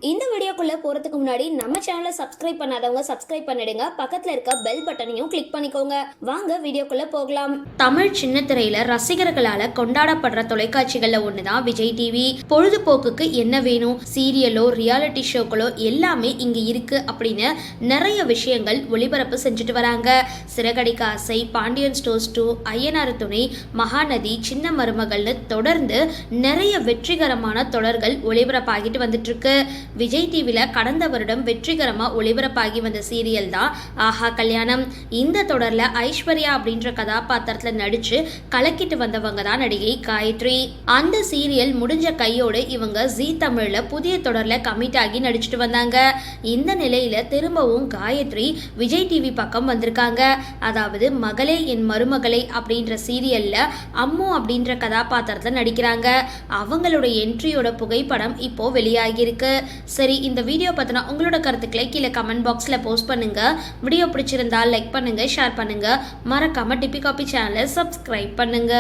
இந்த வீடியோக்குள்ள போறதுக்கு முன்னாடி நம்ம சேனலை சப்ஸ்கிரைப் பண்ணாதவங்க சப்ஸ்கிரைப் பண்ணிடுங்க, பக்கத்துல இருக்க பெல் பட்டனையும் கிளிக் பண்ணிக்கோங்க. வாங்க வீடியோக்குள்ள போகலாம். தமிழ் சின்ன திரையில ரசிகர்களால கொண்டாடப்படுற தொலைக்காட்சிகள்ல ஒண்ணுதான் விஜய் டிவி. பொழுதுபோக்குக்கு என்ன வேணும், சீரியலோ ரியாலிட்டி ஷோக்களோ எல்லாமே இங்க இருக்கு அப்படின்னு நிறைய விஷயங்கள் ஒளிபரப்பு செஞ்சுட்டு வராங்க. சிறகடிக்க ஆசை, பாண்டியன் ஸ்டோர்ஸ் 2, ஐயனார் துணை, மகாநதி, சின்ன மருமகள்னு தொடர்ந்து நிறைய வெற்றிகரமான தொடர்கள் ஒளிபரப்பாகிட்டு வந்துட்டு இருக்கு. விஜய் டிவில கடந்த வருடம் வெற்றிகரமா ஒளிபரப்பாகி வந்த சீரியல் தான் ஆஹா கல்யாணம். இந்த தொடர்ல ஐஸ்வர்யா அப்படின்ற கதாபாத்திரத்துல நடிச்சு கலக்கிட்டு வந்தவங்க தான் நடிகை காயத்ரி. அந்த சீரியல் முடிஞ்ச கையோடு இவங்க ஜீ தமிழ்ல புதிய தொடர்ல கமிட் ஆகி நடிச்சுட்டு வந்தாங்க. இந்த நிலையில திரும்பவும் காயத்ரி விஜய் டிவி பக்கம் வந்திருக்காங்க. அதாவது மகளே என் மருமகளே அப்படின்ற சீரியல்ல அம்மு அப்படின்ற கதாபாத்திரத்துல நடிக்கிறாங்க. அவங்களோட என்ட்ரியோட புகைப்படம் இப்போ வெளியாகி இருக்கு. சரி, இந்த வீடியோ பத்தின உங்களோட கருத்துக்களை கீழே கமெண்ட் பாக்ஸ்ல போஸ்ட் பண்ணுங்க. வீடியோ பிடிச்சிருந்தா லைக் பண்ணுங்க, ஷேர் பண்ணுங்க, மறக்காம டிபி காபி சேனலை சப்ஸ்கிரைப் பண்ணுங்க.